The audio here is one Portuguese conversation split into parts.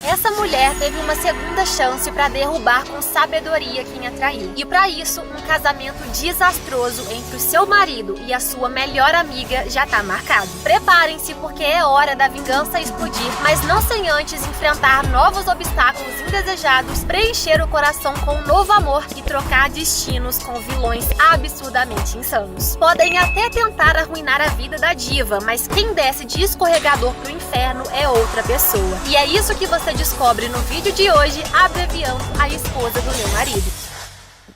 Essa mulher teve uma segunda chance para derrubar com sabedoria quem a traiu. E para isso, um casamento desastroso entre o seu marido e a sua melhor amiga já tá marcado. Preparem-se porque é hora da vingança explodir, mas não sem antes enfrentar novos obstáculos indesejados, preencher o coração com um novo amor e trocar destinos com vilões absurdamente insanos. Podem até tentar arruinar a vida da diva, mas quem desce de escorregador pro inferno é outra pessoa. E é isso que você descobre no vídeo de hoje, abreviando a esposa do meu marido.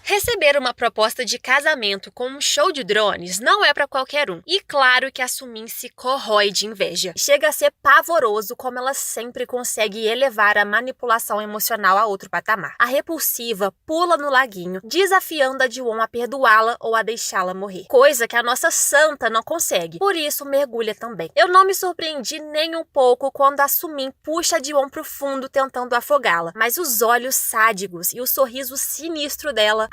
Receber uma proposta de casamento com um show de drones não é para qualquer um. E claro que a Sumin se corrói de inveja. Chega a ser pavoroso como ela sempre consegue elevar a manipulação emocional a outro patamar. A repulsiva pula no laguinho, desafiando a Jiwon a perdoá-la ou a deixá-la morrer. Coisa que a nossa santa não consegue. Por isso mergulha também. Eu não me surpreendi nem um pouco quando a Sumin puxa a Jiwon pro fundo tentando afogá-la. Mas os olhos sádicos e o sorriso sinistro dela,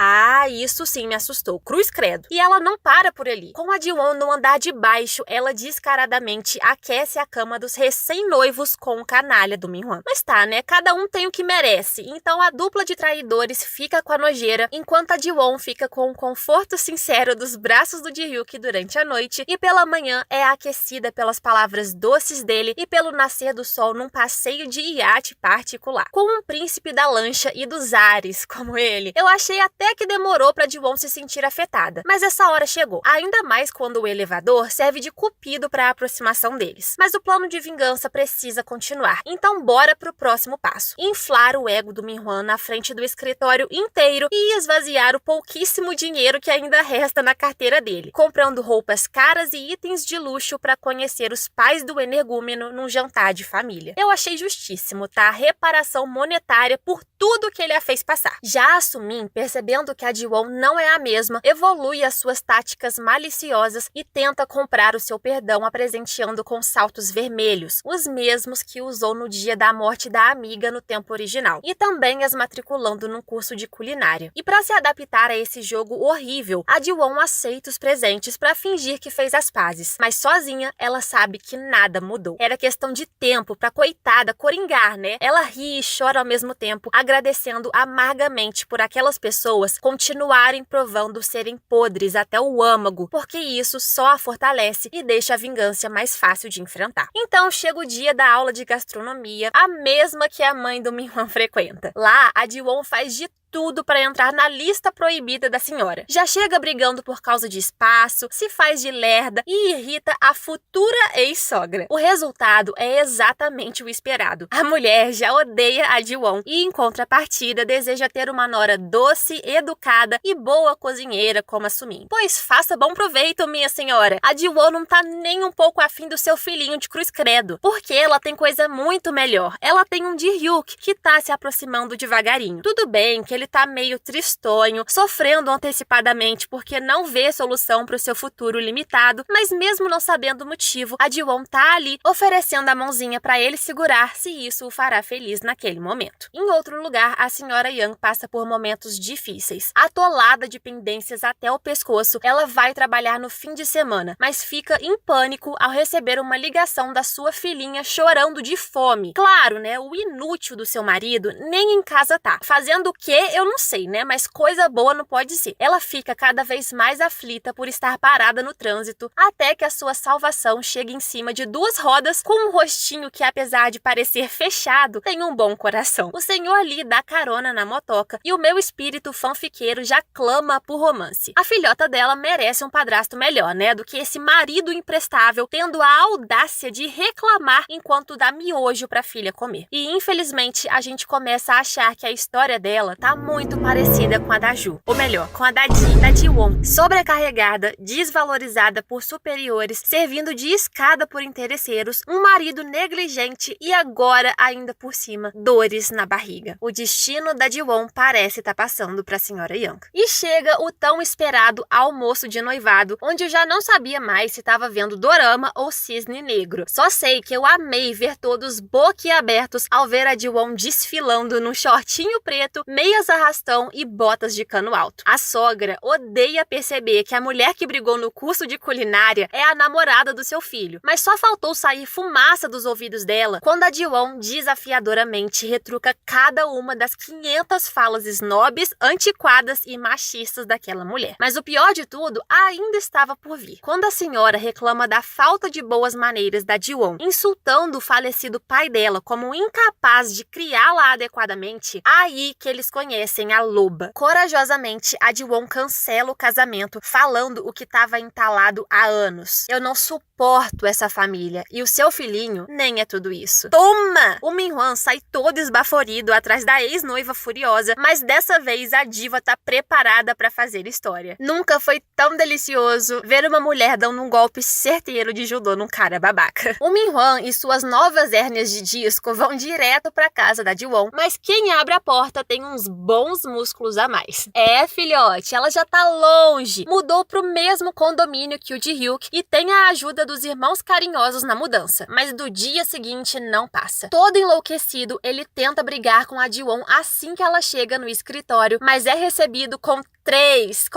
isso sim me assustou. Cruz credo. E ela não para por ali. Com a Jiwon no andar de baixo, ela descaradamente aquece a cama dos recém-noivos com o canalha do Minhwan. Mas tá, né? Cada um tem o que merece. Então a dupla de traidores fica com a nojeira, enquanto a Jiwon fica com o conforto sincero dos braços do Ji-hyuk durante a noite e pela manhã é aquecida pelas palavras doces dele e pelo nascer do sol num passeio de iate particular. Com um príncipe da lancha e dos ares como ele, eu achei até que demorou pra Jiwon se sentir afetada, mas essa hora chegou, ainda mais quando o elevador serve de cupido para a aproximação deles. Mas o plano de vingança precisa continuar, então bora pro próximo passo. Inflar o ego do Minhwan na frente do escritório inteiro e esvaziar o pouquíssimo dinheiro que ainda resta na carteira dele, comprando roupas caras e itens de luxo para conhecer os pais do energúmeno num jantar de família. Eu achei justíssimo, tá? Reparação monetária por tudo que ele a fez passar. Já a Sumin, percebendo que a Jiwon não é a mesma, evolui as suas táticas maliciosas e tenta comprar o seu perdão a presenteando com saltos vermelhos, os mesmos que usou no dia da morte da amiga no tempo original, e também as matriculando num curso de culinária. E para se adaptar a esse jogo horrível, a Jiwon aceita os presentes para fingir que fez as pazes, mas sozinha ela sabe que nada mudou. Era questão de tempo pra coitada coringar, né? Ela ri e chora ao mesmo tempo, agradecendo amargamente por aquelas pessoas continuarem provando serem podres até o âmago, porque isso só a fortalece e deixa a vingança mais fácil de enfrentar. Então chega o dia da aula de gastronomia, a mesma que a mãe do Minhwan frequenta. Lá, a Jiwon faz de tudo para entrar na lista proibida da senhora. Já chega brigando por causa de espaço, se faz de lerda e irrita a futura ex-sogra. O resultado é exatamente o esperado. A mulher já odeia a Jiwon e, em contrapartida, deseja ter uma nora doce, educada e boa cozinheira como a Sumin. Pois faça bom proveito, minha senhora. A Jiwon não tá nem um pouco afim do seu filhinho de cruz credo, porque ela tem coisa muito melhor. Ela tem um Ji-hyuk que tá se aproximando devagarinho. Tudo bem que ele tá meio tristonho, sofrendo antecipadamente porque não vê solução para o seu futuro limitado, mas mesmo não sabendo o motivo, a Jiwon tá ali oferecendo a mãozinha para ele segurar se isso o fará feliz naquele momento. Em outro lugar, a senhora Yang passa por momentos difíceis. Atolada de pendências até o pescoço, ela vai trabalhar no fim de semana, mas fica em pânico ao receber uma ligação da sua filhinha chorando de fome. Claro, né? O inútil do seu marido nem em casa tá. Fazendo o quê? Eu não sei, né? Mas coisa boa não pode ser. Ela fica cada vez mais aflita por estar parada no trânsito, até que a sua salvação chega em cima de duas rodas com um rostinho que, apesar de parecer fechado, tem um bom coração. O senhor Lee dá carona na motoca e o meu espírito fanfiqueiro já clama por romance. A filhota dela merece um padrasto melhor, né? Do que esse marido imprestável tendo a audácia de reclamar enquanto dá miojo pra filha comer. E infelizmente a gente começa a achar que a história dela tá muito parecida com a da Ju, ou melhor, com a da Jiwon, sobrecarregada, desvalorizada por superiores, servindo de escada por interesseiros, um marido negligente e agora, ainda por cima, dores na barriga. O destino da Jiwon parece estar passando para a senhora Yang. E chega o tão esperado almoço de noivado, onde eu já não sabia mais se estava vendo dorama ou cisne negro. Só sei que eu amei ver todos boquiabertos ao ver a Jiwon desfilando num shortinho preto, meias blusa arrastão e botas de cano alto. A sogra odeia perceber que a mulher que brigou no curso de culinária é a namorada do seu filho, mas só faltou sair fumaça dos ouvidos dela quando a Ji-won desafiadoramente retruca cada uma das 500 falas snobs, antiquadas e machistas daquela mulher. Mas o pior de tudo ainda estava por vir. Quando a senhora reclama da falta de boas maneiras da Ji-won, insultando o falecido pai dela como incapaz de criá-la adequadamente, aí que eles conhecem a loba. Corajosamente, a Ji-won cancela o casamento, falando o que estava entalado há anos. Eu não suporto essa família, e o seu filhinho nem é tudo isso. Toma! O Min-hwan sai todo esbaforido atrás da ex-noiva furiosa, mas dessa vez a diva tá preparada para fazer história. Nunca foi tão delicioso ver uma mulher dando um golpe certeiro de judô num cara babaca. O Min-hwan e suas novas hérnias de disco vão direto pra casa da Ji-won, mas quem abre a porta tem uns bons músculos a mais. É, filhote, ela já tá longe. Mudou pro mesmo condomínio que o Ji-hyuk e tem a ajuda dos irmãos carinhosos na mudança, mas do dia seguinte não passa. Todo enlouquecido, ele tenta brigar com a Ji-won assim que ela chega no escritório, mas é recebido com três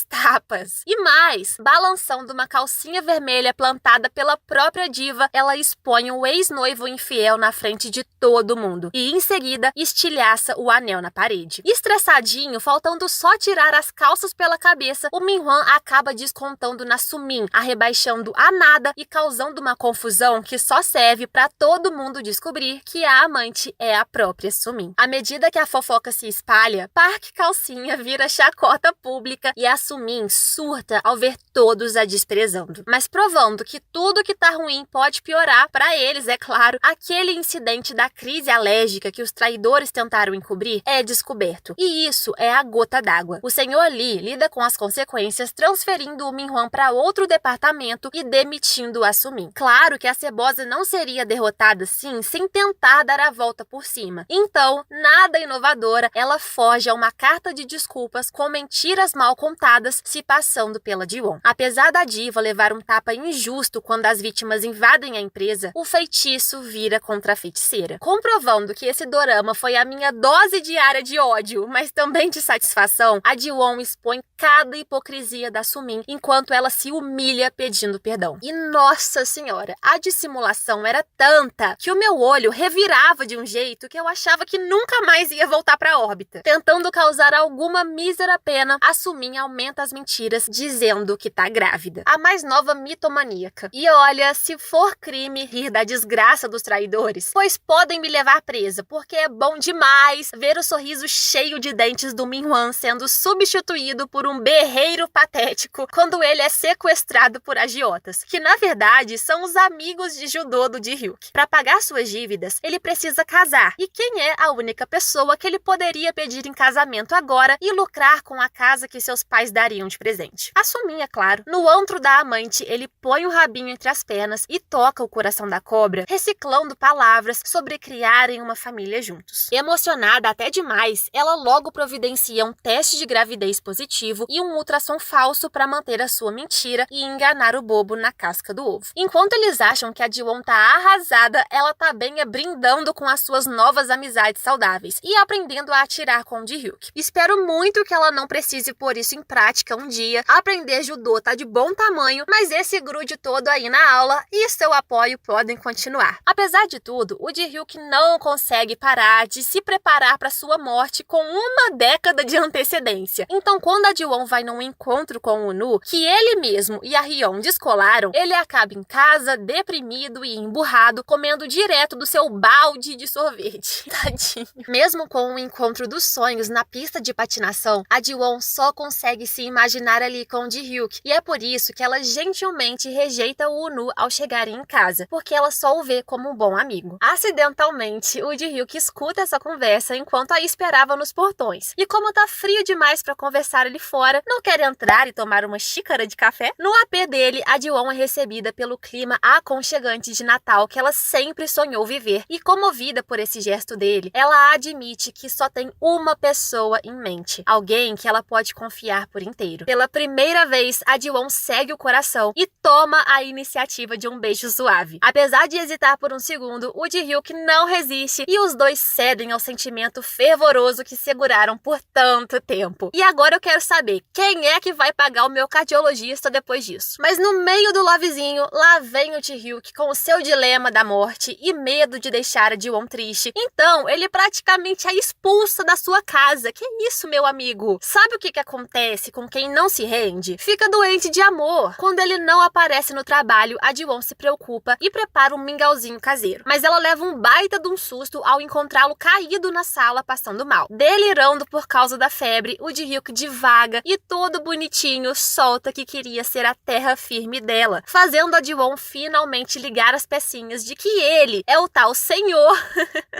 tapas. E mais, balançando uma calcinha vermelha plantada pela própria diva, ela expõe o ex-noivo infiel na frente de todo mundo e em seguida estilhaça o anel na parede. Estressadinho, faltando só tirar as calças pela cabeça, o Min-hwan acaba descontando na Sumin, a rebaixando a nada e causando uma confusão que só serve para todo mundo descobrir que a amante é a própria Sumin. À medida que a fofoca se espalha, Park Calcinha vira chacota pública e a Sumin surta ao ver todos a desprezando. Mas provando que tudo que tá ruim pode piorar, para eles, é claro, aquele incidente da crise alérgica que os traidores tentaram encobrir é descoberto. E isso é a gota d'água. O senhor Lee lida com as consequências transferindo o Min-hwan para outro departamento e demitindo a Sumin. Claro que a cebosa não seria derrotada assim sem tentar dar a volta por cima. Então, nada inovadora, ela foge a uma carta de desculpas com mentiras mal contadas, se passando pela Ji-won. Apesar da diva levar um tapa injusto quando as vítimas invadem a empresa, o feitiço vira contra a feiticeira. Comprovando que esse dorama foi a minha dose diária de ódio, mas também de satisfação, a Ji-won expõe cada hipocrisia da Sumin enquanto ela se humilha pedindo perdão. E nossa senhora, a dissimulação era tanta que o meu olho revirava de um jeito que eu achava que nunca mais ia voltar para a órbita. Tentando causar alguma mísera pena, a Sumin aumenta as mentiras dizendo que tá grávida. A mais nova mitomaníaca. E olha, se for crime rir da desgraça dos traidores, pois podem me levar presa, porque é bom demais ver o sorriso cheio de dentes do Min-hwan sendo substituído por um berreiro patético quando ele é sequestrado por agiotas, que na verdade são os amigos de judô do Ji-hyuk. Para pagar suas dívidas, ele precisa casar. E quem é a única pessoa que ele poderia pedir em casamento agora e lucrar com a casa que seus pais dariam de presente? A Sumin, é claro. No antro da amante, ele põe o rabinho entre as pernas e toca o coração da cobra, reciclando palavras sobre criarem uma família juntos. Emocionada até demais, ela logo providencia um teste de gravidez positivo e um ultrassom falso para manter a sua mentira e enganar o bobo na casca do ovo. Enquanto eles acham que a Ji-won tá arrasada, ela tá bem brindando com as suas novas amizades saudáveis e aprendendo a atirar com o Ji-hyuk. Espero muito que ela não precise pôr isso em prática um dia. Aprender judô tá de bom tamanho, mas esse grude todo aí na aula e seu apoio podem continuar. Apesar de tudo, o Ji-hyuk não consegue parar de se preparar para sua morte com uma década de antecedência. Então, quando a Ji-won vai num encontro com o Nu, que ele mesmo e a Hyeon descolaram, ele acaba em casa, deprimido e emburrado, comendo direto do seu balde de sorvete. Tadinho. Mesmo com o encontro dos sonhos na pista de patinação, a Ji-won só consegue se imaginar ali com o Ji-hyuk, e é por isso que ela gentilmente rejeita o Nu ao chegarem em casa, porque ela só o vê como um bom amigo. Acidentalmente, o Ji-hyuk escuta essa conversa enquanto a esperava nos portões, e como tá frio demais para conversar ali fora, não quer entrar e tomar uma xícara de café? No AP dele, a Ji-won é recebida pelo clima aconchegante de Natal que ela sempre sonhou viver, e comovida por esse gesto dele, ela admite que só tem uma pessoa em mente, alguém que ela pode confiar por inteiro. Pela primeira vez, a Ji-won segue o coração e toma a iniciativa de um beijo suave. Apesar de hesitar por um segundo, o Ji-hyuk não resiste e os dois cedem ao sentimento fervoroso pavoroso que seguraram por tanto tempo. E agora eu quero saber quem é que vai pagar o meu cardiologista depois disso. Mas no meio do lovezinho, lá vem o Ji-hyuk com o seu dilema da morte e medo de deixar a Ji-won triste. Então, ele praticamente a expulsa da sua casa. Que isso, meu amigo? Sabe o que acontece com quem não se rende? Fica doente de amor. Quando ele não aparece no trabalho, a Ji-won se preocupa e prepara um mingauzinho caseiro. Mas ela leva um baita de um susto ao encontrá-lo caído na sala, passando mal. Delirando por causa da febre, o Ji-hyuk divaga e todo bonitinho solta que queria ser a terra firme dela, fazendo a Ji-won finalmente ligar as pecinhas de que ele é o tal senhor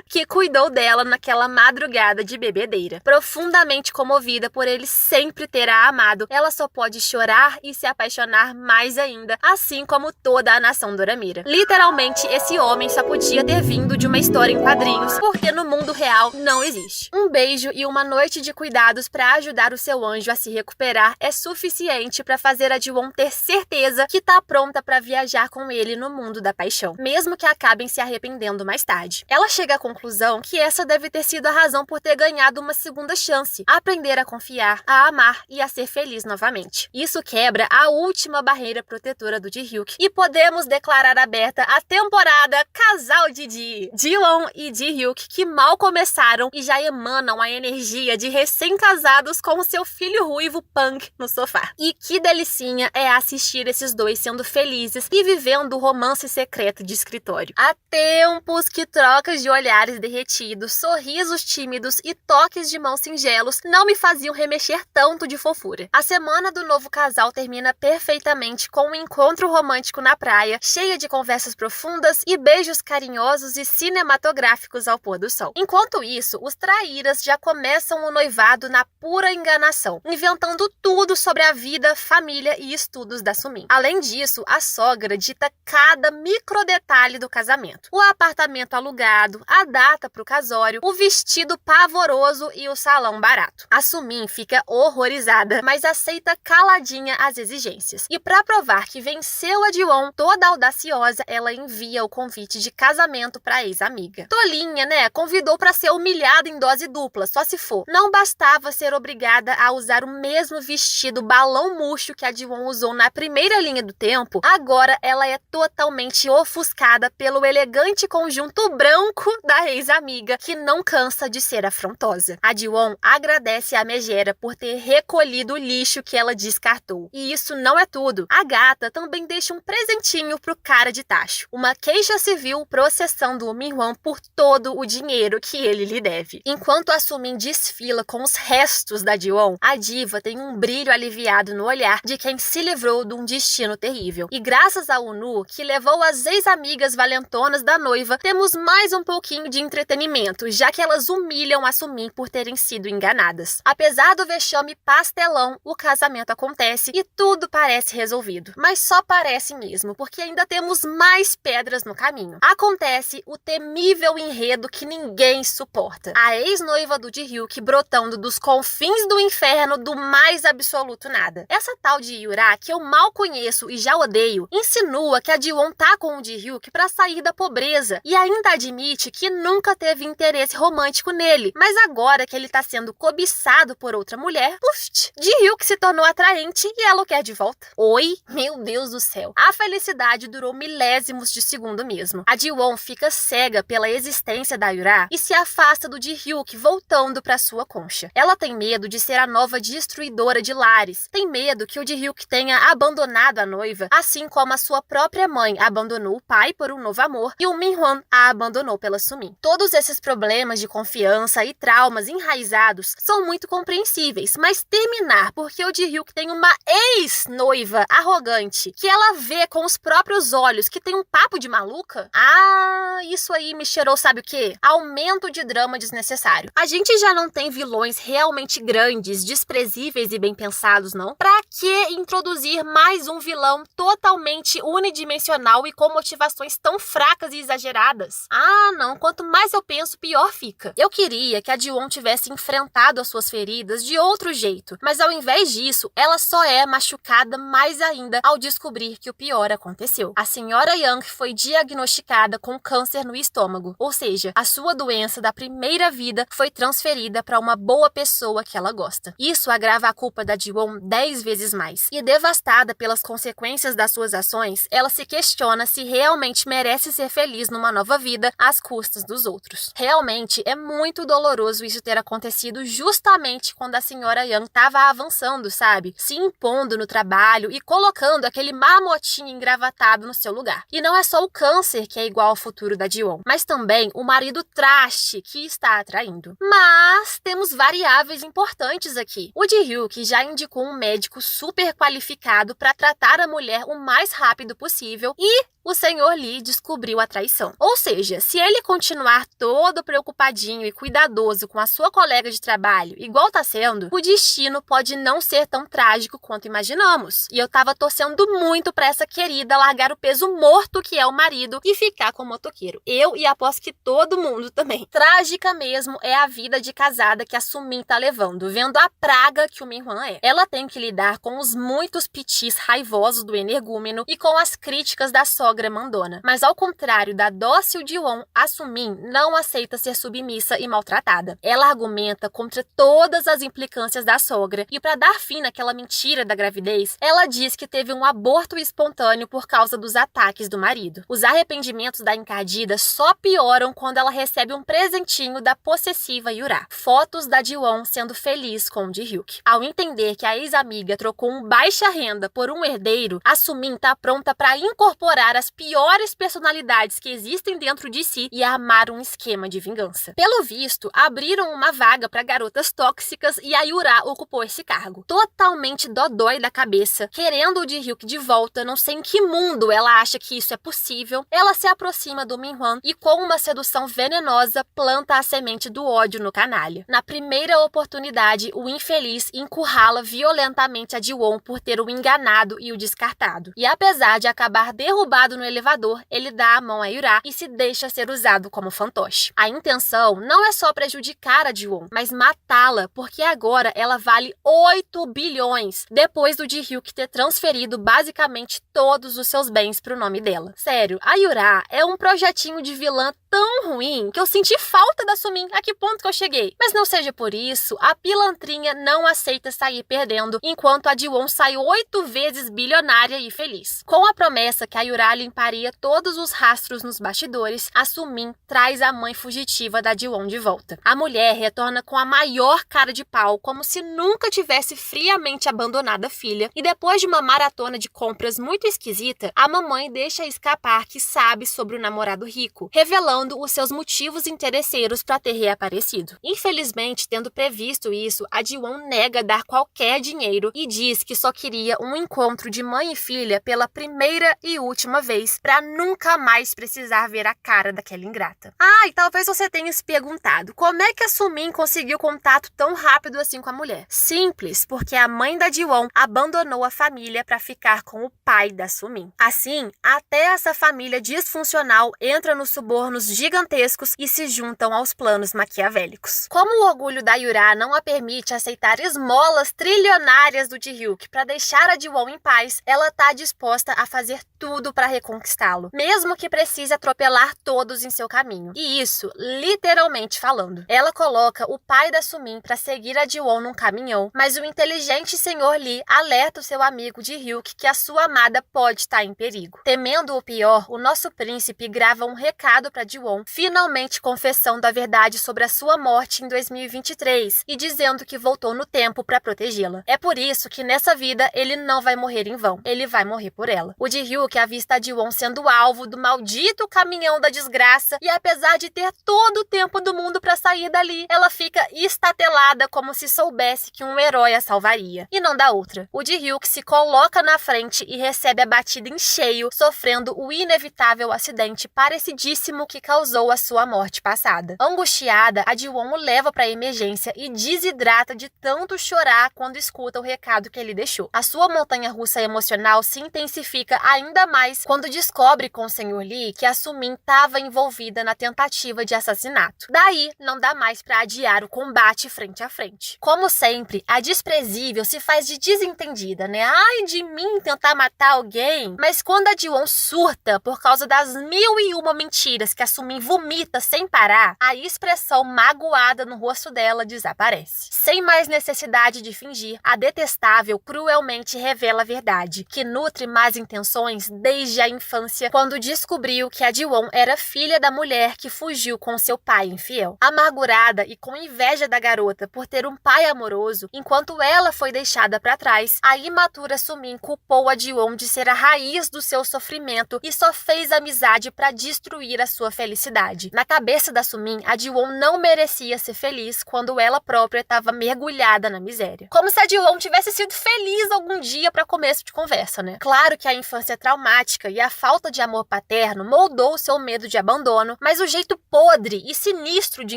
que cuidou dela naquela madrugada de bebedeira. Profundamente comovida por ele sempre ter a amado, ela só pode chorar e se apaixonar mais ainda, assim como toda a nação Doramira. Literalmente, esse homem só podia ter vindo de uma história em quadrinhos, porque no mundo real não existe. Um beijo e uma noite de cuidados para ajudar o seu anjo a se recuperar é suficiente para fazer a Ji-won ter certeza que tá pronta para viajar com ele no mundo da paixão, mesmo que acabem se arrependendo mais tarde. Ela chega à conclusão que essa deve ter sido a razão por ter ganhado uma segunda chance, aprender a confiar, a amar e a ser feliz novamente. Isso quebra a última barreira protetora do Ji-hyuk e podemos declarar aberta a temporada Casal de Ji. Ji-won e Ji-hyuk, que mal começaram e já emanam a energia de recém-casados com o seu filho ruivo punk no sofá. E que delicinha é assistir esses dois sendo felizes e vivendo o romance secreto de escritório. Há tempos que trocas de olhares derretidos, sorrisos tímidos e toques de mãos singelos não me faziam remexer tanto de fofura. A semana do novo casal termina perfeitamente com um encontro romântico na praia, cheia de conversas profundas e beijos carinhosos e cinematográficos ao pôr do sol. Enquanto isso, os traíras já começam o noivado na pura enganação, inventando tudo sobre a vida, família e estudos da Sumin. Além disso, a sogra dita cada microdetalhe do casamento. O apartamento alugado, a data para o casório, o vestido pavoroso e o salão barato. A Sumin fica horrorizada, mas aceita caladinha as exigências. E para provar que venceu a Ji-won, toda audaciosa, ela envia o convite de casamento para a ex-amiga. Tolinha, né? Convidou para ser humilhada em dose dupla, só se for. Não bastava ser obrigada a usar o mesmo vestido balão murcho que a Ji-won usou na primeira linha do tempo, agora ela é totalmente ofuscada pelo elegante conjunto branco da ex-amiga, que não cansa de ser afrontosa. A Ji-won agradece a megera por ter recolhido o lixo que ela descartou. E isso não é tudo. A gata também deixa um presentinho pro cara de tacho. Uma queixa civil processando o Min-hwan por todo o dinheiro que ele lhe deve. Enquanto a Sumin desfila com os restos da Ji-won, a diva tem um brilho aliviado no olhar de quem se livrou de um destino terrível. E graças a Unu, que levou as ex-amigas valentonas da noiva, temos mais um pouquinho de entretenimento, já que elas humilham a Sumin por terem sido enganadas. Apesar do vexame pastelão, o casamento acontece e tudo parece resolvido. Mas só parece mesmo, porque ainda temos mais pedras no caminho. Acontece o temível enredo que ninguém suporta. A ex-noiva do Ji-hyuk brotando dos confins do inferno do mais absoluto nada. Essa tal de Yura, que eu mal conheço e já odeio, insinua que a Ji-won tá com o Ji-hyuk pra sair da pobreza e ainda admite que nunca teve interesse romântico nele, mas agora que ele tá sendo cobiçado por outra mulher, puf, Ji-hyuk se tornou atraente e ela o quer de volta. Oi? Meu Deus do céu. A felicidade durou milésimos de segundo mesmo. A Ji-won fica cega pela existência da Yura e se afasta do Ji-hyuk, voltando pra sua concha. Ela tem medo de ser a nova destruidora de lares. Tem medo que o Ji-hyuk tenha abandonado a noiva, assim como a sua própria mãe abandonou o pai por um novo amor e o Min-hwan a abandonou pela Sumin. Todos esses problemas de confiança e traumas enraizados são muito compreensíveis, mas terminar porque o Ji-hyuk tem uma ex-noiva arrogante que ela vê com os próprios olhos que tem um papo de maluca? Ah, isso aí me cheirou sabe o quê? Aumento de drama desnecessário. A gente já não tem vilões realmente grandes, desprezíveis e bem pensados, não? Pra que introduzir mais um vilão totalmente unidimensional e com motivações tão fracas e exageradas? Ah, não. Quanto mais eu penso, pior fica. Eu queria que a Ji-won tivesse enfrentado as suas feridas de outro jeito, mas ao invés disso, ela só é machucada mais ainda ao descobrir que o pior aconteceu. A senhora Yang foi diagnosticada com câncer no estômago, ou seja, a sua doença da primeira vida vida foi transferida para uma boa pessoa que ela gosta. Isso agrava a culpa da Ji-won 10 vezes mais. E devastada pelas consequências das suas ações, ela se questiona se realmente merece ser feliz numa nova vida às custas dos outros. Realmente é muito doloroso isso ter acontecido justamente quando a senhora Young estava avançando, sabe? Se impondo no trabalho e colocando aquele marmotinho engravatado no seu lugar. E não é só o câncer que é igual ao futuro da Ji-won, mas também o marido traste que está atraindo. Mas temos variáveis importantes aqui. O Ji-hyuk já indicou um médico super qualificado para tratar a mulher o mais rápido possível e o Sr. Lee descobriu a traição. Ou seja, se ele continuar todo preocupadinho e cuidadoso com a sua colega de trabalho, igual tá sendo, o destino pode não ser tão trágico quanto imaginamos. E eu tava torcendo muito pra essa querida largar o peso morto que é o marido e ficar com o motoqueiro. Eu e aposto que todo mundo também. Trágica mesmo é a vida de casada que a Sumin tá levando, vendo a praga que o Min-hwan é. Ela tem que lidar com os muitos pitis raivosos do energúmeno e com as críticas da sogra mandona. Mas ao contrário da dócil Ji-won, a Sumin não aceita ser submissa e maltratada. Ela argumenta contra todas as implicâncias da sogra e para dar fim naquela mentira da gravidez, ela diz que teve um aborto espontâneo por causa dos ataques do marido. Os arrependimentos da encardida só pioram quando ela recebe um presentinho da possessiva Yura. Fotos da Ji-won sendo feliz com o Ji-hyuk. Ao entender que a ex-amiga trocou um baixa renda por um herdeiro, a Sumin tá pronta para incorporar as piores personalidades que existem dentro de si e armar um esquema de vingança. Pelo visto, abriram uma vaga para garotas tóxicas e a Yura ocupou esse cargo. Totalmente dodói da cabeça, querendo o Ji-hyuk de volta, não sei em que mundo ela acha que isso é possível, ela se aproxima do Min-hwan e com uma sedução venenosa planta a semente do ódio no canalha. Na primeira oportunidade, o infeliz encurrala violentamente a Ji-won por ter o enganado e o descartado. E apesar de acabar derrubado no elevador, ele dá a mão a Yura e se deixa ser usado como fantoche. A intenção não é só prejudicar a Ji-won, mas matá-la, porque agora ela vale 8 bilhões, depois do Ji-hyuk ter transferido basicamente todos os seus bens pro nome dela. Sério, a Yura é um projetinho de vilã tão ruim que eu senti falta da Sumin. A que ponto que eu cheguei? Mas não seja por isso, a pilantrinha não aceita sair perdendo, enquanto a Ji-won sai 8 vezes bilionária e feliz. Com a promessa que a Yura limparia todos os rastros nos bastidores, a Sumin traz a mãe fugitiva da Ji-won de volta. A mulher retorna com a maior cara de pau, como se nunca tivesse friamente abandonado a filha, e depois de uma maratona de compras muito esquisita, a mamãe deixa escapar que sabe sobre o namorado rico, revelando os seus motivos interesseiros para ter reaparecido. Infelizmente, tendo previsto isso, a Ji-won nega dar qualquer dinheiro e diz que só queria um encontro de mãe e filha pela primeira e última vez, para nunca mais precisar ver a cara daquela ingrata. Ah, e talvez você tenha se perguntado, como é que a Sumin conseguiu contato tão rápido assim com a mulher? Simples, porque a mãe da Ji-won abandonou a família para ficar com o pai da Sumin. Assim, até essa família disfuncional entra nos subornos gigantescos e se juntam aos planos maquiavélicos. Como o orgulho da Yura não a permite aceitar esmolas trilionárias do Ji-hyuk para deixar a Ji-won em paz, ela tá disposta a fazer tudo para reconquistá-lo, mesmo que precise atropelar todos em seu caminho. E isso, literalmente falando. Ela coloca o pai da Sumin para seguir a Ji-won num caminhão, mas o inteligente Sr. Lee alerta o seu amigo Ji-hyuk que a sua amada pode estar em perigo. Temendo o pior, o nosso príncipe grava um recado para Ji-won, finalmente confessando a verdade sobre a sua morte em 2023 e dizendo que voltou no tempo para protegê-la. É por isso que nessa vida ele não vai morrer em vão, ele vai morrer por ela. O Ji-hyuk avista a Ji-won sendo alvo do maldito caminhão da desgraça e apesar de ter todo o tempo do mundo para sair dali, ela fica estatelada como se soubesse que um herói a salvaria. E não dá outra. O Ji-hyuk se coloca na frente e recebe a batida em cheio, sofrendo o inevitável acidente parecidíssimo que causou a sua morte passada. Angustiada, a Ji-won o leva para a emergência e desidrata de tanto chorar quando escuta o recado que ele deixou. A sua montanha-russa emocional se intensifica ainda mais quando descobre com o Sr. Lee que a Sumin estava envolvida na tentativa de assassinato. Daí, não dá mais para adiar o combate frente a frente. Como sempre, a desprezível se faz de desentendida, né? Ai de mim tentar matar alguém. Mas quando a Ji-won surta por causa das 1001 mentiras que a Sumin vomita sem parar, a expressão magoada no rosto dela desaparece. Sem mais necessidade de fingir, a detestável cruelmente revela a verdade, que nutre más intenções desde a infância, quando descobriu que a Ji-won era filha da mulher que fugiu com seu pai infiel. Amargurada e com inveja da garota por ter um pai amoroso, enquanto ela foi deixada para trás, a imatura Sumin culpou a Ji-won de ser a raiz do seu sofrimento e só fez amizade para destruir a sua felicidade. Na cabeça da Sumin, a Ji-won não merecia ser feliz quando ela própria estava mergulhada na miséria. Como se a Ji-won tivesse sido feliz algum dia para começo de conversa, né? Claro que a infância traumática e a falta de amor paterno moldou seu medo de abandono, mas o jeito podre e sinistro de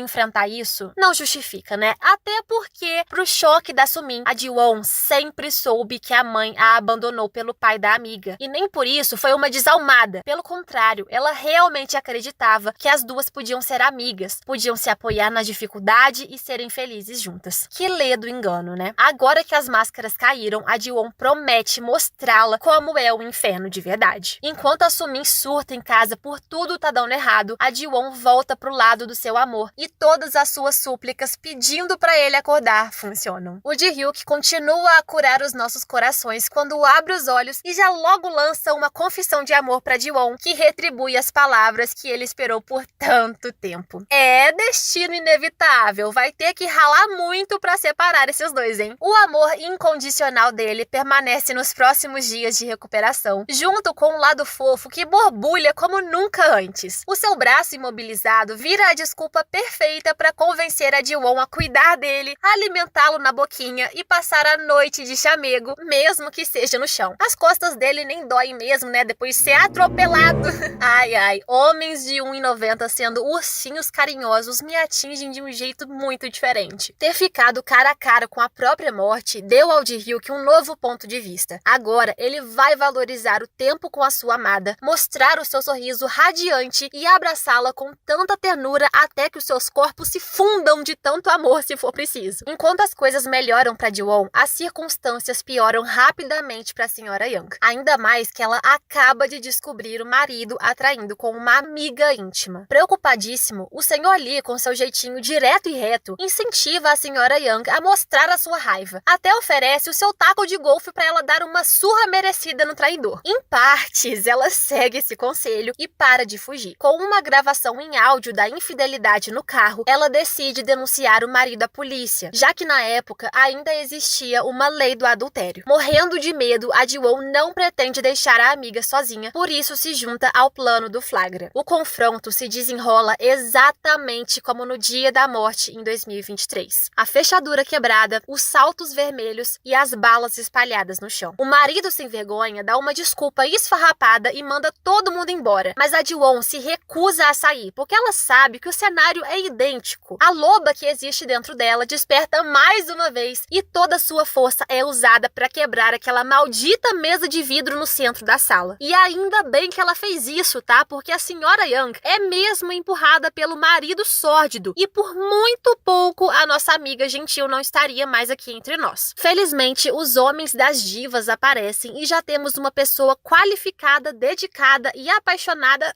enfrentar isso não justifica, né? Até porque, pro choque da Sumin, a Ji-won sempre soube que a mãe a abandonou pelo pai da amiga, e nem por isso foi uma desalmada. Pelo contrário, ela realmente acreditava que as duas podiam ser amigas, podiam se apoiar na dificuldade e serem felizes juntas. Que ledo engano, né? Agora que as máscaras caíram, a Ji-won promete mostrá-la como é o inferno de verdade. Enquanto a Sumin surta em casa por tudo tá dando errado, a Ji-won volta pro lado do seu amor e todas as suas súplicas pedindo pra ele acordar funcionam. O Ji-hyuk continua a curar os nossos corações quando abre os olhos e já logo lança uma confissão de amor pra Ji-won, que retribui as palavras que ele esperou por tanto tempo. É destino inevitável, vai ter que ralar muito pra separar esses dois, hein? O amor incondicional dele permanece nos próximos dias de recuperação, junto com um lado fofo que borbulha como nunca antes. O seu braço imobilizado vira a desculpa perfeita para convencer a Ji-won a cuidar dele, alimentá-lo na boquinha e passar a noite de chamego, mesmo que seja no chão. As costas dele nem doem mesmo, né? Depois de ser atropelado. Ai, ai, homens de 1,90 sendo ursinhos carinhosos me atingem de um jeito muito diferente. Ter ficado cara a cara com a própria morte deu ao Ji-hyuk um novo ponto de vista. Agora, ele vai valorizar o tempo com a sua amada, mostrar o seu sorriso radiante e abraçá-la com tanta ternura até que os seus corpos se fundam de tanto amor se for preciso. Enquanto as coisas melhoram para Ji-won, as circunstâncias pioram rapidamente para a senhora Young. Ainda mais que ela acaba de descobrir o marido atraindo com uma amiga íntima. Preocupadíssimo, o Sr. Lee, com seu jeitinho direto e reto, incentiva a senhora Young a mostrar a sua raiva. Até oferece o seu taco de golfe para ela dar uma surra merecida no traidor. Em partes, ela segue esse conselho e para de fugir. Com uma gravação em áudio da infidelidade no carro, ela decide denunciar o marido à polícia, já que na época ainda existia uma lei do adultério. Morrendo de medo, a Ji-won não pretende deixar a amiga sozinha, por isso se junta ao plano do flagra. O confronto se desenrola exatamente como no dia da morte em 2023. A fechadura quebrada, os saltos vermelhos e as balas espalhadas no chão. O marido sem vergonha dá uma desculpa esfarrapada e manda todo mundo embora, mas a Ji-won se recusa a sair, porque ela sabe que o cenário é idêntico. A loba que existe dentro dela desperta mais uma vez e toda sua força é usada para quebrar aquela maldita mesa de vidro no centro da sala. E ainda bem que ela fez isso, tá? Porque a senhora Young é mesmo empurrada pelo marido sórdido e por muito pouco a nossa amiga gentil não estaria mais aqui entre nós. Felizmente, os homens das divas aparecem e já temos uma pessoa qualificada, dedicada e apaixonada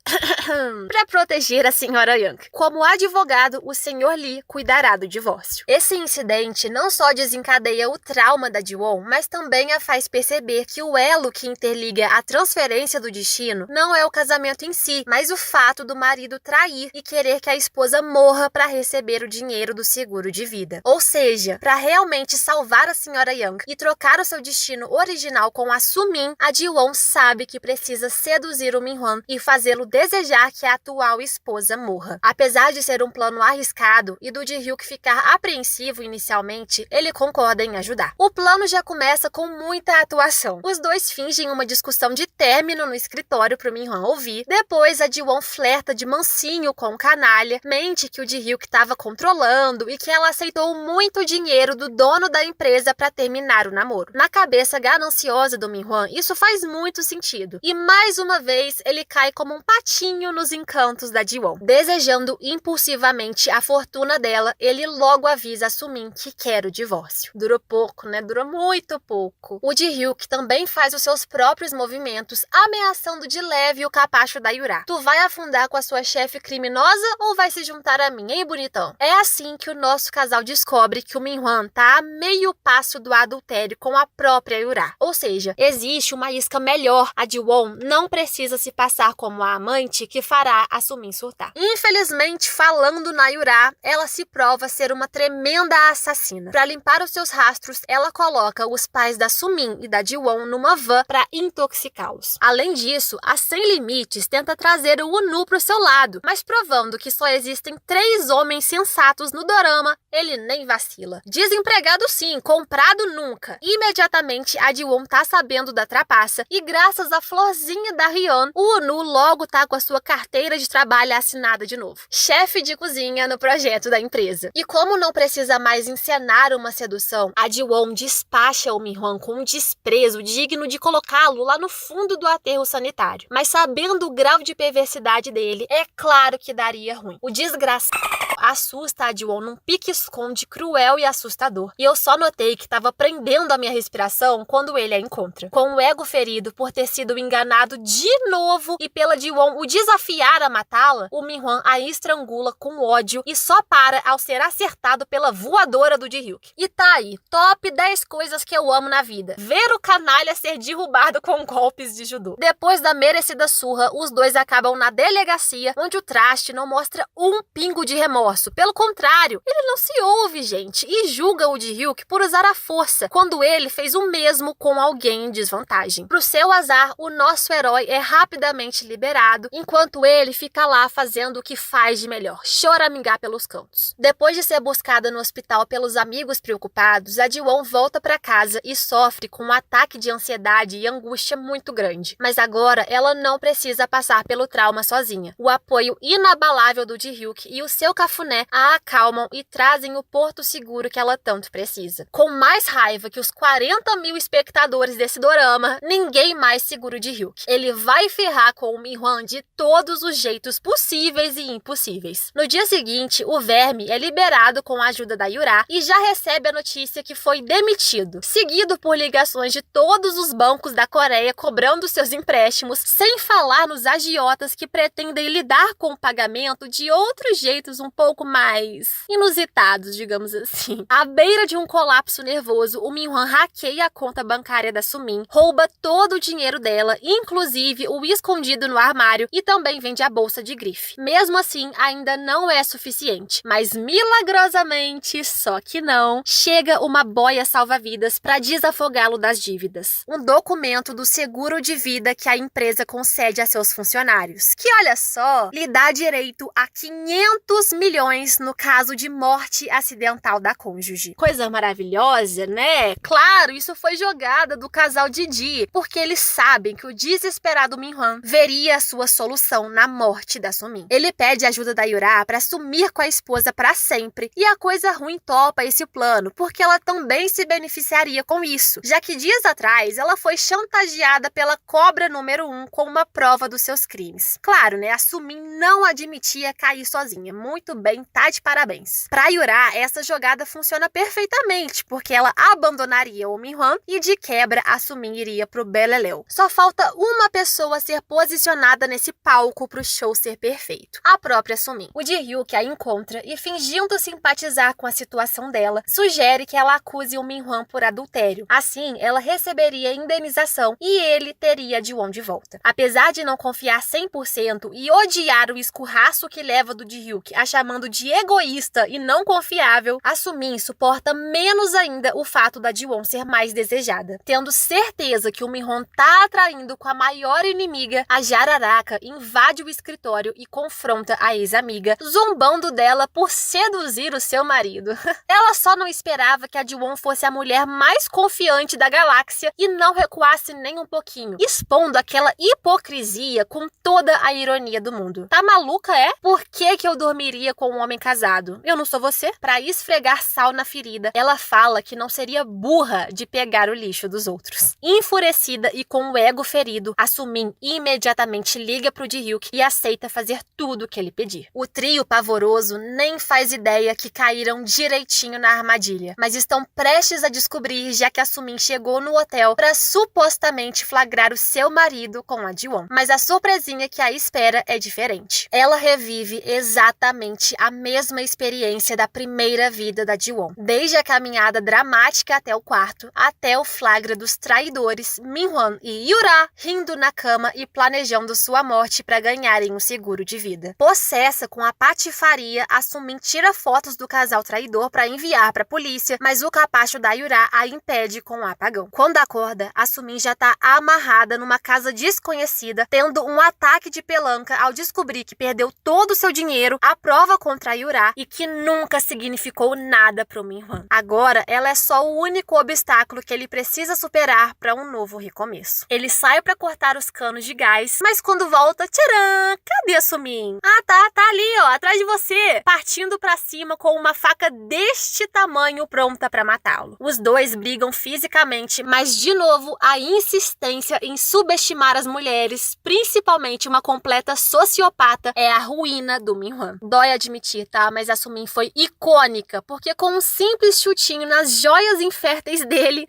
para proteger a senhora Young. Como advogado, o Sr. Lee cuidará do divórcio. Esse incidente não só desencadeia o trauma da Ji-won, mas também a faz perceber que o elo que interliga a transferência do destino não é o casamento em si, mas o fato do marido trair e querer que a esposa morra para receber o dinheiro do seguro de vida. Ou seja, para realmente salvar a senhora Young e trocar o seu destino original com a Sumin, a Ji-won sabe que precisa seduzir o Min-hwan e fazê-lo desejar que a atual esposa morra. Apesar de ser um plano arriscado e do Ji-hyuk ficar apreensivo inicialmente, ele concorda em ajudar. O plano já começa com muita atuação. Os dois fingem uma discussão de término no escritório pro Min-hwan ouvir. Depois, a Ji-won flerta de mansinho com o canalha, mente que o Ji-hyuk estava controlando e que ela aceitou muito dinheiro do dono da empresa para terminar o namoro. Na cabeça gananciosa do Min-hwan, isso faz muito sentido. E E mais uma vez ele cai como um patinho nos encantos da Ji-won. Desejando impulsivamente a fortuna dela, ele logo avisa a Sumin que quer o divórcio. Durou pouco, né? Durou muito pouco. O Ji-hyuk também faz os seus próprios movimentos, ameaçando de leve o capacho da Yura. Tu vai afundar com a sua chefe criminosa ou vai se juntar a mim, hein, bonitão? É assim que o nosso casal descobre que o Min-hwan tá a meio passo do adultério com a própria Yura. Ou seja, existe uma isca melhor. A Ji-won não precisa se passar como a amante que fará a Sumin surtar. Infelizmente, falando na Yura, ela se prova ser uma tremenda assassina. Para limpar os seus rastros, ela coloca os pais da Sumin e da Ji-won numa van para intoxicá-los. Além disso, a Sem Limites tenta trazer o Woo-nu pro seu lado, mas provando que só existem 3 homens sensatos no dorama, ele nem vacila. Desempregado sim, comprado nunca. Imediatamente a Ji-won tá sabendo da trapaça e graças à florzinha da Hyun, o Woo-nu logo tá com a sua carteira de trabalho assinada de novo. Chefe de cozinha no projeto da empresa. E como não precisa mais encenar uma sedução, a Ji-won despacha o Min-hwan com um desprezo digno de colocá-lo lá no fundo do aterro sanitário. Mas sabendo o grau de perversidade dele, é claro que daria ruim. O desgraçado assusta a Ji-won num pique-esconde cruel e assustador. E eu só notei que estava prendendo a minha respiração quando ele a encontra. Com o ego ferido por ter sido enganado de novo e pela Ji-won o desafiar a matá-la, o Min-hwan a estrangula com ódio e só para ao ser acertado pela voadora do Ji-hyuk. E tá aí, top 10 coisas que eu amo na vida. Ver o canalha ser derrubado com golpes de judô. Depois da merecida surra, os dois acabam na delegacia, onde o traste não mostra um pingo de remorso. Pelo contrário, ele não se ouve, gente, e julga o Ji-hyuk por usar a força, quando ele fez o mesmo com alguém em desvantagem. Pro seu azar, o nosso herói é rapidamente liberado, enquanto ele fica lá fazendo o que faz de melhor, choramingar pelos cantos. Depois de ser buscada no hospital pelos amigos preocupados, a Ji-won volta para casa e sofre com um ataque de ansiedade e angústia muito grande. Mas agora ela não precisa passar pelo trauma sozinha. O apoio inabalável do Ji-hyuk e o seu cafuné a acalmam e trazem o porto seguro que ela tanto precisa. Com mais raiva que os 40 mil espectadores desse dorama, ninguém mais segura o Ji-hyuk. Ele vai ferrar com o Min-hwan de todos os jeitos possíveis e impossíveis. No dia seguinte, o verme é liberado com a ajuda da Yura e já recebe a notícia que foi demitido, seguido por ligações de todos os bancos da Coreia cobrando seus empréstimos, sem falar nos agiotas que pretendem lidar com o pagamento de outros jeitos um pouco mais inusitados, digamos assim. À beira de um colapso nervoso, o Min-hwan hackeia a conta bancária da Sumin, rouba todo o dinheiro dela, inclusive o escondido no armário, e também vende a bolsa de grife. Mesmo assim, ainda não é suficiente, mas milagrosamente, só que não, chega uma boia salva-vidas para desafogá-lo das dívidas. Um documento do seguro de vida que a empresa concede a seus funcionários, que olha só, lhe dá direito a 500 milhões no caso de morte acidental da cônjuge. Coisa maravilhosa, né? Claro, isso foi jogada do casal Didi, porque eles sabem que o desesperado Min-hwan veria a sua solução na morte da Sumin. Ele pede ajuda da Yura para sumir com a esposa para sempre, e a coisa ruim topa esse plano, porque ela também se beneficiaria com isso, já que dias atrás ela foi chantageada pela cobra número 1 com uma prova dos seus crimes. Claro, né? A Sumin não admitia cair sozinha. Muito bem, tá de parabéns. Pra Yura, essa jogada funciona perfeitamente, porque ela abandonaria o Min-hwan e de quebra a Sumin iria pro Beleléu. Só falta uma pessoa ser posicionada nesse palco pro show ser perfeito. A própria Sumin. O Ji-hyuk a encontra e, fingindo simpatizar com a situação dela, sugere que ela acuse o Min-hwan por adultério. Assim, ela receberia indenização e ele teria a Ji-won de volta. Apesar de não confiar 100% e odiar o escurraço que leva do Ji-hyuk a chamando de egoísta e não confiável, a Sumin suporta menos ainda o fato da Ji-won ser mais desejada. Tendo certeza que o Min-hwan tá atraindo com a maior inimiga, a jararaca invade o escritório e confronta a ex-amiga, zombando dela por seduzir o seu marido. Ela só não esperava que a Ji-won fosse a mulher mais confiante da galáxia e não recuasse nem um pouquinho, expondo aquela hipocrisia com toda a ironia do mundo. Tá maluca, é? Por que eu dormiria com com um homem casado. Eu não sou você? Pra esfregar sal na ferida, ela fala que não seria burra de pegar o lixo dos outros. Enfurecida e com o ego ferido, a Sumin imediatamente liga pro Ji-hyuk e aceita fazer tudo o que ele pedir. O trio pavoroso nem faz ideia que caíram direitinho na armadilha, mas estão prestes a descobrir já que a Sumin chegou no hotel para supostamente flagrar o seu marido com a Ji-won. Mas a surpresinha que a espera é diferente. Ela revive exatamente a mesma experiência da primeira vida da Ji-won, desde a caminhada dramática até o quarto, até o flagra dos traidores Min-hwan e Yura rindo na cama e planejando sua morte para ganharem um seguro de vida. Possessa com a patifaria, a Sumin tira fotos do casal traidor para enviar para a polícia, mas o capacho da Yura a impede com o apagão. Quando acorda, a Sumin já tá amarrada numa casa desconhecida, tendo um ataque de pelanca ao descobrir que perdeu todo o seu dinheiro, a prova contra a Yura e que nunca significou nada pro Min-hwan. Agora, ela é só o único obstáculo que ele precisa superar para um novo recomeço. Ele sai para cortar os canos de gás, mas quando volta, tcharam! Cadê a Sumin? Ah, tá ali, ó, atrás de você, partindo para cima com uma faca deste tamanho pronta para matá-lo. Os dois brigam fisicamente, mas de novo a insistência em subestimar as mulheres, principalmente uma completa sociopata, é a ruína do Min-hwan. Dói admitir, tá? Mas a Sumin foi icônica, porque com um simples chutinho nas joias inférteis dele,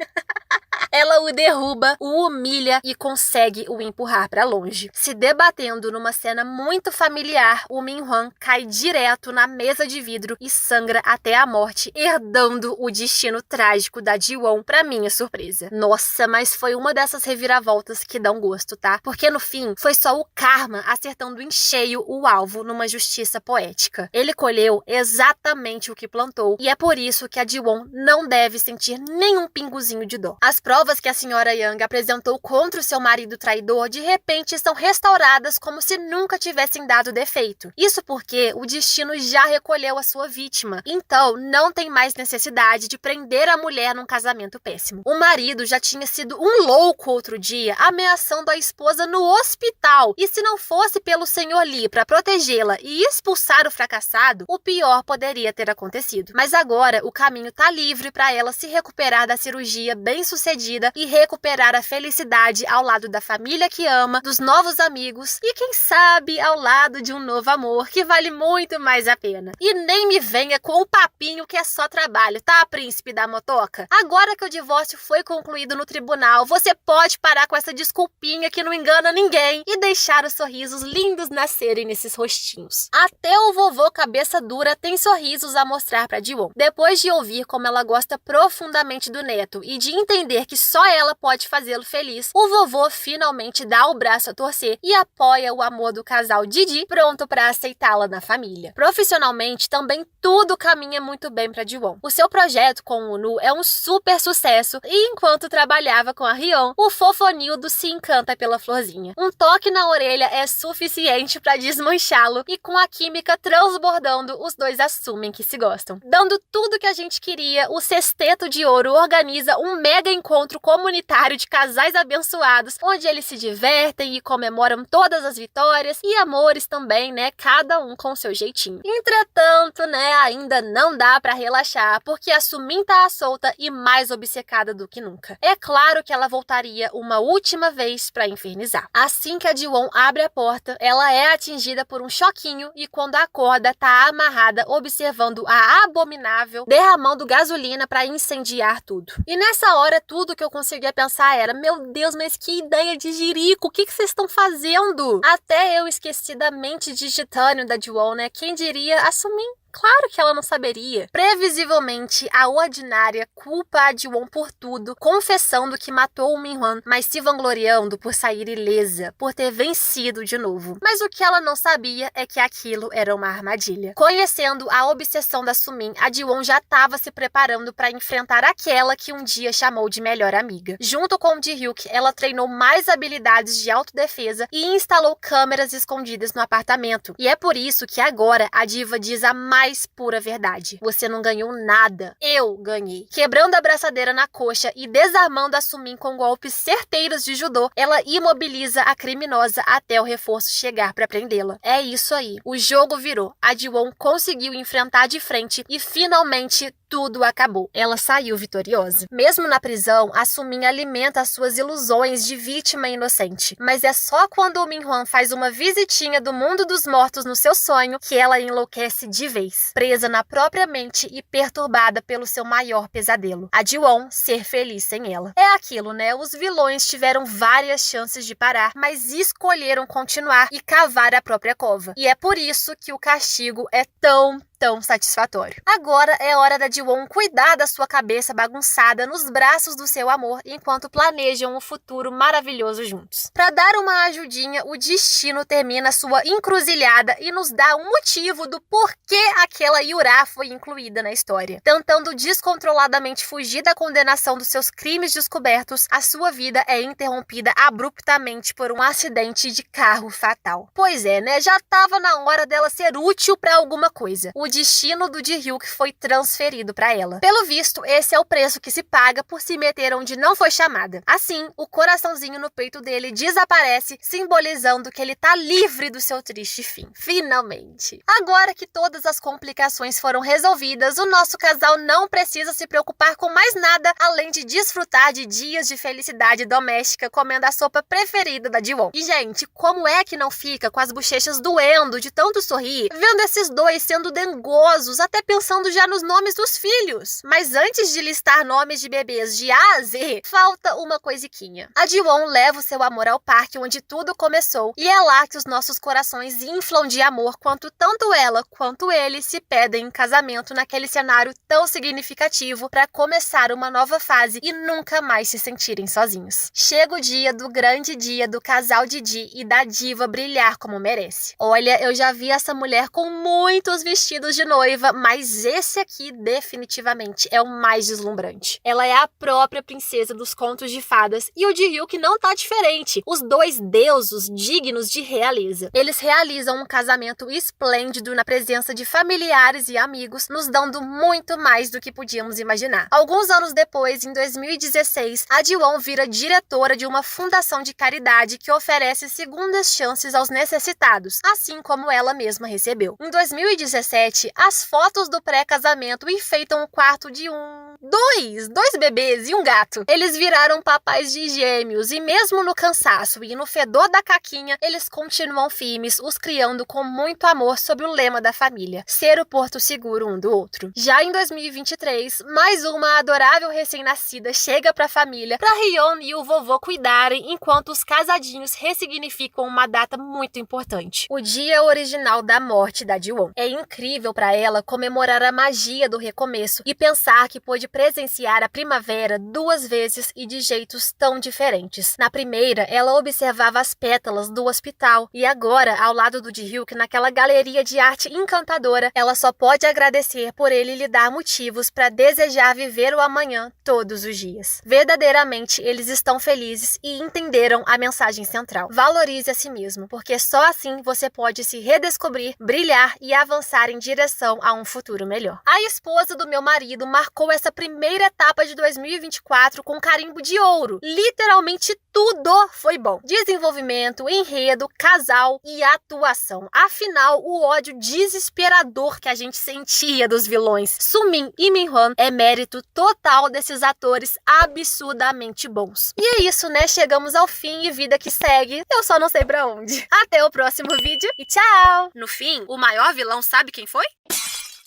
ela o derruba, o humilha e consegue o empurrar para longe. Se debatendo numa cena muito familiar, o Min-hwan cai direto na mesa de vidro e sangra até a morte, herdando o destino trágico da Ji-won, pra minha surpresa. Nossa, mas foi uma dessas reviravoltas que dão gosto, tá? Porque no fim, foi só o karma acertando em cheio o alvo numa justiça poética. Ele colheu exatamente o que plantou, e é por isso que a Ji-won não deve sentir nenhum pingozinho de dó. As provas que a senhora Yang apresentou contra o seu marido traidor de repente são restauradas como se nunca tivessem dado defeito. Isso porque o destino já recolheu a sua vítima, então não tem mais necessidade de prender a mulher num casamento péssimo. O marido já tinha sido um louco outro dia, ameaçando a esposa no hospital, e se não fosse pelo Sr. Lee para protegê-la e expulsar o fracassado, o pior poderia ter acontecido. Mas agora o caminho tá livre para ela se recuperar da cirurgia bem-sucedida e recuperar a felicidade ao lado da família que ama, dos novos amigos e quem sabe ao lado de um novo amor que vale muito mais a pena. E nem me venha com o papinho que é só trabalho, tá, príncipe da motoca? Agora que o divórcio foi concluído no tribunal, você pode parar com essa desculpinha que não engana ninguém e deixar os sorrisos lindos nascerem nesses rostinhos. Até o vovô cabeça dura tem sorrisos a mostrar pra Ji-won. Depois de ouvir como ela gosta profundamente do neto e de entender que só ela pode fazê-lo feliz, o vovô finalmente dá o braço a torcer e apoia o amor do casal Didi, pronto para aceitá-la na família. Profissionalmente, também tudo caminha muito bem para Ji-won. O seu projeto com o Nu é um super sucesso e enquanto trabalhava com a Hyeon, o fofonildo se encanta pela florzinha. Um toque na orelha é suficiente para desmanchá-lo e com a química transbordando, os dois assumem que se gostam. Dando tudo que a gente queria, o Sexteto de Ouro organiza um mega encontro comunitário de casais abençoados, onde eles se divertem e comemoram todas as vitórias e amores também, né? Cada um com seu jeitinho. Entretanto, né, ainda não dá pra relaxar, porque a Sumin tá à solta e mais obcecada do que nunca. É claro que ela voltaria uma última vez pra infernizar. Assim que a Ji-won abre a porta, ela é atingida por um choquinho e quando acorda, tá amarrada observando a abominável derramando gasolina pra incendiar tudo. E nessa hora, tudo que eu conseguia pensar era: meu Deus, mas que ideia de jirico, o que vocês estão fazendo? Até eu esqueci da mente de titânio da Ji-won, né? Quem diria a Sumin? Claro que ela não saberia. Previsivelmente, a ordinária culpa a Ji-won por tudo, confessando que matou o Min-hwan, mas se vangloriando por sair ilesa, por ter vencido de novo. Mas o que ela não sabia é que aquilo era uma armadilha. Conhecendo a obsessão da Sumin, a Ji-won já estava se preparando para enfrentar aquela que um dia chamou de melhor amiga. Junto com o Ji-hyuk, ela treinou mais habilidades de autodefesa e instalou câmeras escondidas no apartamento. E é por isso que agora a diva diz a mais mais pura verdade. Você não ganhou nada. Eu ganhei. Quebrando a braçadeira na coxa e desarmando a Sumin com golpes certeiros de judô, ela imobiliza a criminosa até o reforço chegar para prendê-la. É isso aí. O jogo virou. A Ji-won conseguiu enfrentar de frente e finalmente tudo acabou. Ela saiu vitoriosa. Mesmo na prisão, a Sumin alimenta as suas ilusões de vítima inocente. Mas é só quando o Min-hwan faz uma visitinha do mundo dos mortos no seu sonho que ela enlouquece de vez. Presa na própria mente e perturbada pelo seu maior pesadelo. A Ji-won ser feliz sem ela. É aquilo, né? Os vilões tiveram várias chances de parar, mas escolheram continuar e cavar a própria cova. E é por isso que o castigo é tão satisfatório. Agora é hora da Ji-won cuidar da sua cabeça bagunçada nos braços do seu amor enquanto planejam um futuro maravilhoso juntos. Para dar uma ajudinha, o destino termina sua encruzilhada e nos dá um motivo do porquê aquela Yura foi incluída na história. Tentando descontroladamente fugir da condenação dos seus crimes descobertos, a sua vida é interrompida abruptamente por um acidente de carro fatal. Pois é, né? Já tava na hora dela ser útil para alguma coisa. O destino do Ji-hyuk foi transferido para ela. Pelo visto, esse é o preço que se paga por se meter onde não foi chamada. Assim, o coraçãozinho no peito dele desaparece, simbolizando que ele tá livre do seu triste fim. Finalmente! Agora que todas as complicações foram resolvidas, o nosso casal não precisa se preocupar com mais nada além de desfrutar de dias de felicidade doméstica comendo a sopa preferida da Ji-won. E, gente, como é que não fica com as bochechas doendo de tanto sorrir, vendo esses dois sendo dengosos, até pensando já nos nomes dos filhos? Mas antes de listar nomes de bebês de A a Z, falta uma coisiquinha. A Ji-won leva o seu amor ao parque onde tudo começou, e é lá que os nossos corações inflam de amor quanto tanto ela quanto ele se pedem em casamento naquele cenário tão significativo para começar uma nova fase e nunca mais se sentirem sozinhos. Chega o dia do grande dia do casal Didi e da diva brilhar como merece. Olha, eu já vi essa mulher com muitos vestidos de noiva, mas esse aqui definitivamente é o mais deslumbrante. Ela é a própria princesa dos contos de fadas e o Ji-hyuk não tá diferente. Os dois deuses dignos de realeza. Eles realizam um casamento esplêndido na presença de familiares e amigos, nos dando muito mais do que podíamos imaginar. Alguns anos depois, em 2016, a Ji-won vira diretora de uma fundação de caridade que oferece segundas chances aos necessitados, assim como ela mesma recebeu. Em 2017, as fotos do pré-casamento enfeitam o quarto de dois bebês e um gato. Eles viraram papais de gêmeos e mesmo no cansaço e no fedor da caquinha, eles continuam firmes, os criando com muito amor sob o lema da família, ser o porto seguro um do outro. Já em 2023, mais uma adorável recém-nascida chega pra família, pra Hyeon e o vovô cuidarem, enquanto os casadinhos ressignificam uma data muito importante, o dia original da morte da Ji-won. É incrível pra ela comemorar a magia do recomeço e pensar que pôde presenciar a primavera 2 vezes e de jeitos tão diferentes. Na primeira, ela observava as pétalas do hospital e agora, ao lado do Ji-hyuk, naquela galeria de arte encantadora, ela só pode agradecer por ele lhe dar motivos para desejar viver o amanhã todos os dias. Verdadeiramente, eles estão felizes e entenderam a mensagem central. Valorize a si mesmo, porque só assim você pode se redescobrir, brilhar e avançar em direção a um futuro melhor. A esposa do meu marido marcou essa primeira etapa de 2024 com carimbo de ouro. Literalmente tudo foi bom. Desenvolvimento, enredo, casal e atuação. Afinal, o ódio desesperador que a gente sentia dos vilões Sumin e Min-hwan é mérito total desses atores absurdamente bons. E é isso, né? Chegamos ao fim e vida que segue. Eu só não sei pra onde. Até o próximo vídeo e tchau! No fim, o maior vilão sabe quem foi?